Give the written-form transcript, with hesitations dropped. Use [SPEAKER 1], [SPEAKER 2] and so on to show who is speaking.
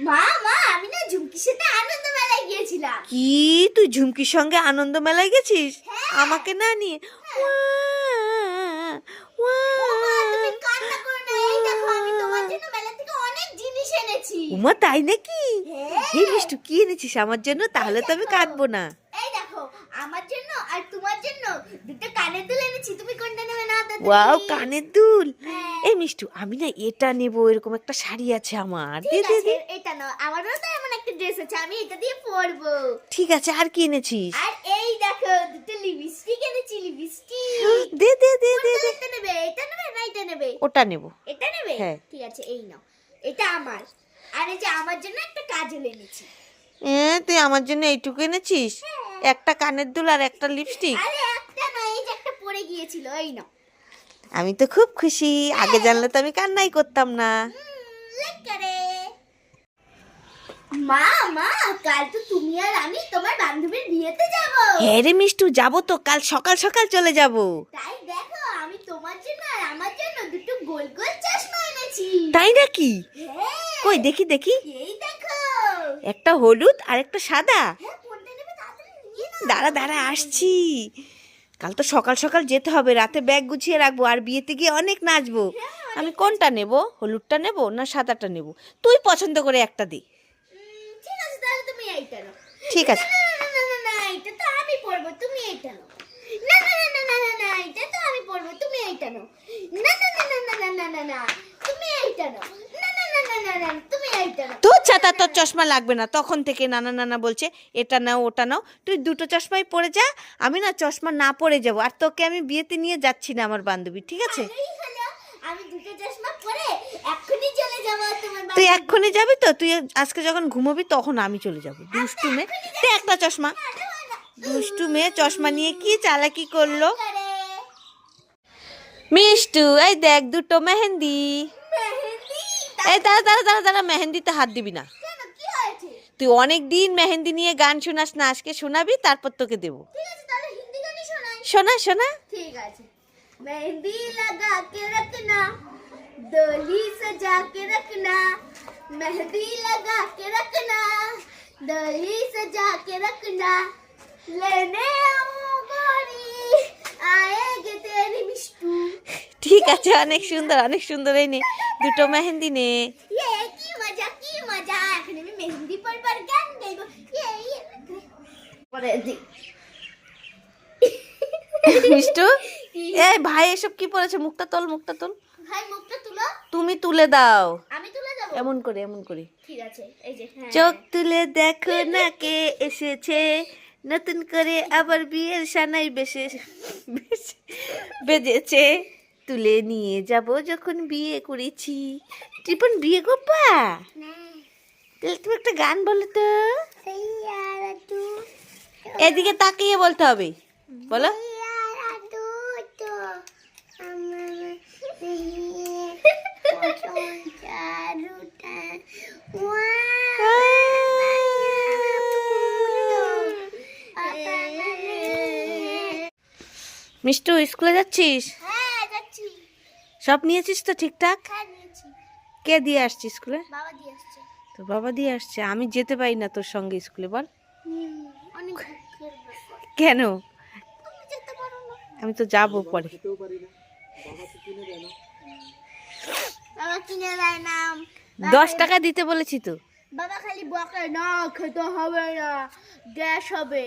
[SPEAKER 1] মা মা আমি না ঝুমকির সাথে আনন্দ মেলায় গিয়েছিলাম।
[SPEAKER 2] কি তুই ঝুমকির সঙ্গে আনন্দ মেলায় গেছিস? আমাকে না নিয়ে?
[SPEAKER 1] ও মা তুমি কান্না করো না, এই দেখো আমি তোমার জন্য মেলা থেকে অনেক জিনিস এনেছি।
[SPEAKER 2] উমা তাই নাকি?
[SPEAKER 1] হ্যাঁ।
[SPEAKER 2] এই মিষ্টু কি এনেছিস আমার জন্য? তাহলে তো আমি কাঁদবো না।
[SPEAKER 1] এই দেখো আমার জন্য আর তোমার জন্য দুটো কানের দুল এনেছি, তুমি কোনটা নেবে না?
[SPEAKER 2] ওয়াও কানের দুল।
[SPEAKER 1] হ্যাঁ।
[SPEAKER 2] এই মিষ্টু আমি না এটা নেবো, এরকম একটা শাড়ি আছে আমার, দে
[SPEAKER 1] ঠিক
[SPEAKER 2] দে
[SPEAKER 1] আছে
[SPEAKER 2] দে।
[SPEAKER 1] এটা নাও, আমারও তো এমন একটা ড্রেস আছে, আমি এটা দিয়ে পরবো।
[SPEAKER 2] ঠিক আছে, আর কি এনেছিস?
[SPEAKER 1] আর এই দেখো দুটো লিপস্টিক এনেছি, লিপস্টিক।
[SPEAKER 2] দে দে দে দে দে।
[SPEAKER 1] এটা নেবে, এটা নেবে না এটা নেবে?
[SPEAKER 2] ওটা নেবো।
[SPEAKER 1] এটা নেবে?
[SPEAKER 2] হ্যাঁ।
[SPEAKER 1] ঠিক আছে এই নাও, এটা আমার। আর এই যে আমার জন্য একটা কাজল এনেছি।
[SPEAKER 2] তুই আমার জন্য এইটুকু এনেছিস? একটা কানের দুল আর একটা লিপস্টিক?
[SPEAKER 1] আরে একটা না, এই যে একটা পড়ে গিয়েছিল, এই নাও।
[SPEAKER 2] আমি তো খুব খুশি, আগে জানলে তো আমি কান্নাই করতাম না।
[SPEAKER 1] লেকরে মা মা কাল তো তুমি আর আমি তোমার বান্ধবীর বিয়েতে যাব।
[SPEAKER 2] হ্যাঁ রে মিষ্টু, যাবো তো, কাল সকাল সকাল চলে যাবো।
[SPEAKER 1] তাই দেখো আমি তোমার জন্য আর আমার জন্য দুটো গোল গোল চশমা এনেছি।
[SPEAKER 2] তাই নাকি?
[SPEAKER 1] হ্যাঁ।
[SPEAKER 2] কই দেখি দেখি।
[SPEAKER 1] এই দেখো।
[SPEAKER 2] একটা হলুদ আর একটা সাদা।
[SPEAKER 1] হ্যাঁ কোনটা নেবে তাড়াতাড়ি নিয়ে নাও।
[SPEAKER 2] দাঁড়া দাঁড়া আসছি। কাল তো সকাল সকাল যেতে হবে, রাতে ব্যাগ গুছিয়ে রাখবো, আর বিয়েতে গিয়ে অনেক নাচবো। আমি কোনটা নেব? হলুদটা নেব না সাদাটা নেব? তুই পছন্দ করে একটা দে।
[SPEAKER 1] ঠিক আছে তাহলে তুমি এইটা নাও।
[SPEAKER 2] ঠিক আছে।
[SPEAKER 1] না না না না না এটা তো আমি পরবো, তুমি এইটা নাও। না না না না না না না এটা তো আমি পরবো, তুমি এইটা নাও। না না না না না না না না তুমি এইটা নাও। না না না না না না তুমি এইটা নাও।
[SPEAKER 2] তোর ছাতা তোর চশমা লাগবে না, তখন থেকে নানা নানা বলছে এটা নাও ওটা নাও। তুই দুটো চশমাই পরে যা, আমি না চশমা না পরে যাব। আর তোকে আমি বিয়েতে নিয়ে যাচ্ছি না আমার বান্ধবী, ঠিক আছে?
[SPEAKER 1] এই হলো, আমি দুটো চশমা পরে এক্ষুনি চলে যাব তোমার
[SPEAKER 2] তুই
[SPEAKER 1] বাড়ি।
[SPEAKER 2] এক্ষুনি যাবি তো? তুই আজকে যখন ঘুমোবি তখন আমি চলে যাব। দুষ্টু মেয়ে, দে একটা চশমা। দুষ্টু মেয়ে চশমা নিয়ে কি চালাকি করলো। মিষ্টু এই দেখ দুটো মেহেন্দি।
[SPEAKER 1] মেহেন্দি
[SPEAKER 2] এই দাঁড়া দাঁড়া দাঁড়া দাঁড়া, মেহেন্দিতে হাত দিবি না।
[SPEAKER 1] কেন কি হয়েছে?
[SPEAKER 2] তুই অনেক দিন মেহেন্দি নিয়ে গান শোনাস না, আজকে শোনাবি, তারপর তোকে দেবো।
[SPEAKER 1] ঠিক আছে তাহলে হিন্দি গানই শোনাই।
[SPEAKER 2] শোনা শোনা।
[SPEAKER 1] ठीक है। मेहंदी लगा के रखना, डोली सजा के रखना, मेहंदी लगा के रखना, डोली सजा के रखना, लेने आओ गोरी आएगे तेरी मिष्टू।
[SPEAKER 2] ঠিক আছে, অনেক সুন্দর অনেক সুন্দর। এই নে দুটো মেহেন্দি নে।
[SPEAKER 1] ये की मजा এখন আমি মেহেন্দি পরবার গান গাইবো। ये পরে দি
[SPEAKER 2] মিষ্টু এই ভাই এসব কি পড়েছে? মুখটা তোল, মুখটা তোল।
[SPEAKER 1] ভাই মুখটা তুলো।
[SPEAKER 2] তুমি তুলে দাও
[SPEAKER 1] আমি তুলে যাব।
[SPEAKER 2] এমন করে এমন করে।
[SPEAKER 1] ঠিক আছে এই যে হ্যাঁ।
[SPEAKER 2] চোখ তুলে দেখো না কে এসেছে, নতুন করে আবার বিয়ের সানাই বেজেছে। তুলে নিয়ে যাব যখন বিয়ে করেছি। টিপন বিয়ে করবা?
[SPEAKER 1] না
[SPEAKER 2] তাহলে তুমি একটা গান বলো তো।
[SPEAKER 1] सैयारा तू
[SPEAKER 2] এদিকে তাকিয়ে বলতে হবে, বলো।
[SPEAKER 1] सैयारा तू तो हमारा चारूटा
[SPEAKER 2] মিষ্টু স্কুলে যাচ্ছিস?
[SPEAKER 1] হ্যাঁ যাচ্ছি।
[SPEAKER 2] সব নিয়েছিস তো ঠিকঠাক?
[SPEAKER 1] হ্যাঁ নিয়েছি,
[SPEAKER 2] কে দিয়ে আসছিস স্কুলে?
[SPEAKER 1] বাবা দিয়ে আসছে।
[SPEAKER 2] তোর বাবা দিয়ে আসছে। আমি যেতে পারি না তোর সঙ্গে স্কুলে, বল।
[SPEAKER 1] অনেক দুঃখের ব্যাপার।
[SPEAKER 2] কেন?
[SPEAKER 1] তুমি যেতে পারো না।
[SPEAKER 2] আমি তো যাবো পরে।
[SPEAKER 1] বাবা কিনে দেয় না।
[SPEAKER 2] 10 টাকা দিতে বলেছি তো।
[SPEAKER 1] বাবা খালি বকে না, খেতে হবে না, গ্যাস হবে।